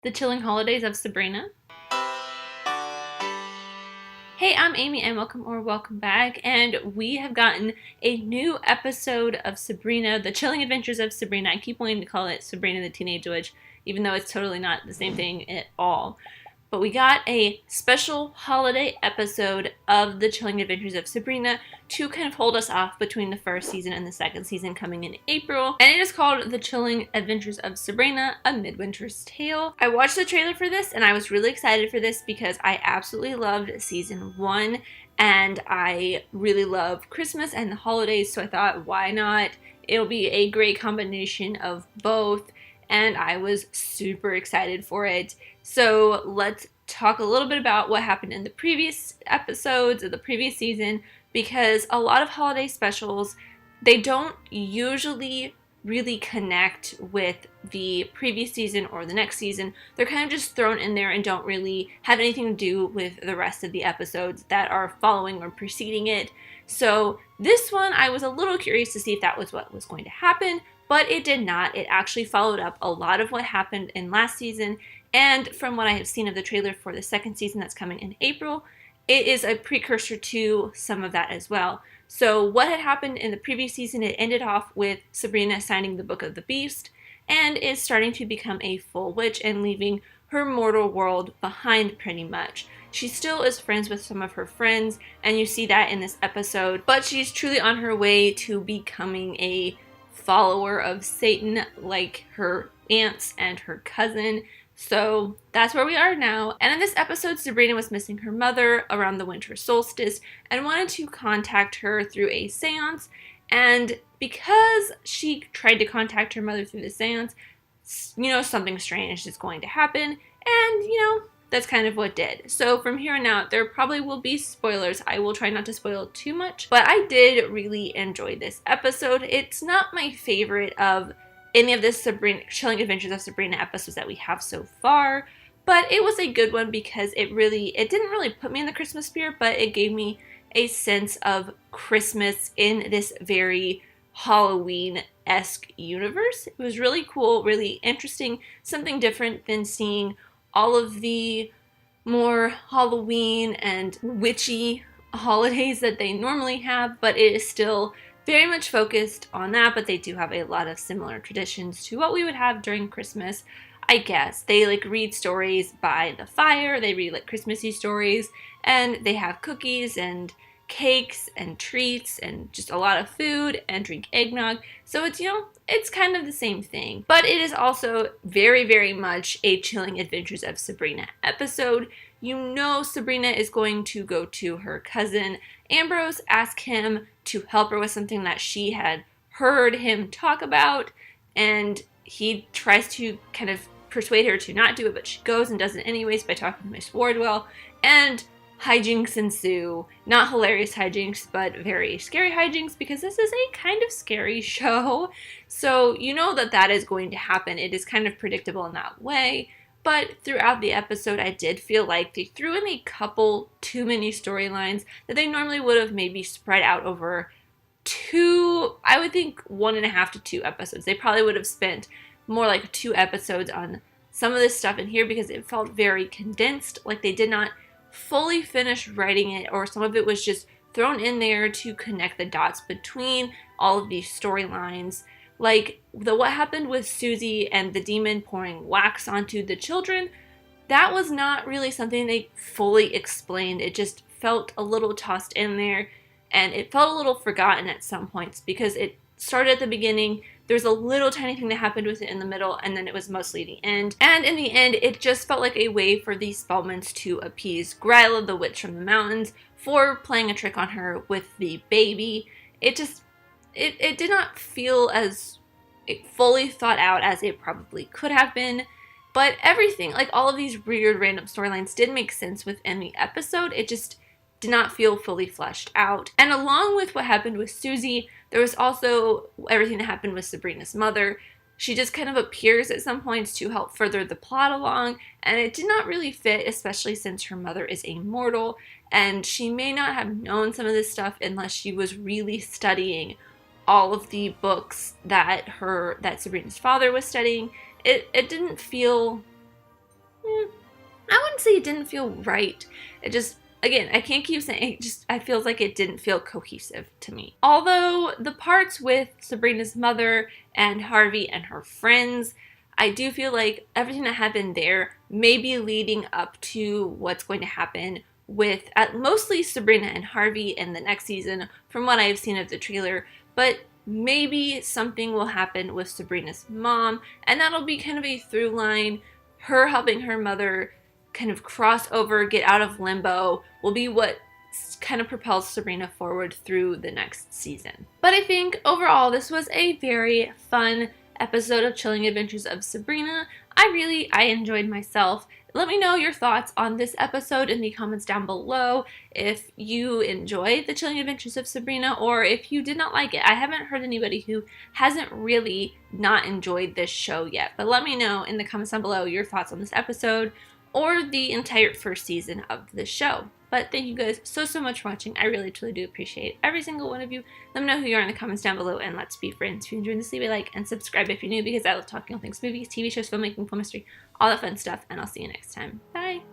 The Chilling Holidays of Sabrina. Hey, I'm Amy and welcome back, and we have gotten a new episode of Sabrina, The Chilling Adventures of Sabrina. I keep wanting to call it Sabrina the Teenage Witch, even though it's totally not the same thing at all. But we got a special holiday episode of The Chilling Adventures of Sabrina to kind of hold us off between the first season and the second season coming in April. And it is called The Chilling Adventures of Sabrina, A Midwinter's Tale. I watched the trailer for this and I was really excited for this because I absolutely loved season 1 and I really love Christmas and the holidays, so I thought, why not? It'll be a great combination of both. And I was super excited for it. So let's talk a little bit about what happened in the previous episodes of the previous season, because a lot of holiday specials, they don't usually really connect with the previous season or the next season. They're kind of just thrown in there and don't really have anything to do with the rest of the episodes that are following or preceding it. So this one, I was a little curious to see if that was what was going to happen. But it did not. It actually followed up a lot of what happened in last season, and from what I have seen of the trailer for the second season that's coming in April, it is a precursor to some of that as well. So what had happened in the previous season, it ended off with Sabrina signing the Book of the Beast, and is starting to become a full witch and leaving her mortal world behind pretty much. She still is friends with some of her friends, and you see that in this episode, but she's truly on her way to becoming a follower of Satan like her aunts and her cousin. So that's where we are now. And in this episode, Sabrina was missing her mother around the winter solstice and wanted to contact her through a seance. And because she tried to contact her mother through the seance, something strange is going to happen. And, that's kind of what did. So from here on out, there probably will be spoilers. I will try not to spoil too much, but I did really enjoy this episode. It's not my favorite of any of the Chilling Adventures of Sabrina episodes that we have so far, but it was a good one because it didn't really put me in the Christmas spirit, but it gave me a sense of Christmas in this very Halloween-esque universe. It was really cool, really interesting, something different than seeing all of the more Halloween and witchy holidays that they normally have, but it is still very much focused on that, but they do have a lot of similar traditions to what we would have during Christmas, I guess. They read stories by the fire, they read Christmassy stories, and they have cookies and cakes and treats and just a lot of food and drink eggnog. So it's kind of the same thing. But it is also very, very much a Chilling Adventures of Sabrina episode. Sabrina is going to go to her cousin Ambrose, ask him to help her with something that she had heard him talk about, and he tries to kind of persuade her to not do it, but she goes and does it anyways by talking to Miss Wardwell, and hijinks ensue. Not hilarious hijinks, but very scary hijinks, because this is a kind of scary show. So that is going to happen. It is kind of predictable in that way. But throughout the episode, I did feel like they threw in a couple too many storylines that they normally would have maybe spread out over 1.5 to 2 episodes. They probably would have spent more like 2 episodes on some of this stuff in here because it felt very condensed. Like they did not fully finished writing it, or some of it was just thrown in there to connect the dots between all of these storylines. Like what happened with Susie and the demon pouring wax onto the children, that was not really something they fully explained. It just felt a little tossed in there, and it felt a little forgotten at some points because it started at the beginning. There's a little tiny thing that happened with it in the middle, and then it was mostly the end. And in the end, it just felt like a way for the Spellmans to appease Gryla, the witch from the mountains, for playing a trick on her with the baby. It did not feel as fully thought out as it probably could have been. But everything, all of these weird random storylines did make sense within the episode. It just did not feel fully fleshed out. And along with what happened with Susie, there was also everything that happened with Sabrina's mother. She just kind of appears at some points to help further the plot along, and it did not really fit, especially since her mother is a mortal, and she may not have known some of this stuff unless she was really studying all of the books that Sabrina's father was studying. It didn't feel wouldn't say it didn't feel right. It just, again, I can't keep saying it, just I feels like it didn't feel cohesive to me. Although the parts with Sabrina's mother and Harvey and her friends, I do feel like everything that happened there may be leading up to what's going to happen with mostly Sabrina and Harvey in the next season from what I've seen of the trailer, but maybe something will happen with Sabrina's mom, and that'll be kind of a through line. Her helping her mother kind of cross over, get out of limbo, will be what kind of propels Sabrina forward through the next season. But I think overall this was a very fun episode of Chilling Adventures of Sabrina. I enjoyed myself. Let me know your thoughts on this episode in the comments down below. If you enjoyed the Chilling Adventures of Sabrina or if you did not like it. I haven't heard anybody who hasn't really not enjoyed this show yet. But let me know in the comments down below your thoughts on this episode or the entire first season of the show. But thank you guys so much for watching. I really truly do appreciate every single one of you. Let me know who you are in the comments down below, and let's be friends. If you enjoyed this, leave a like and subscribe if you're new, because I love talking all things movies, TV shows, filmmaking, film history, all that fun stuff, and I'll see you next time. Bye!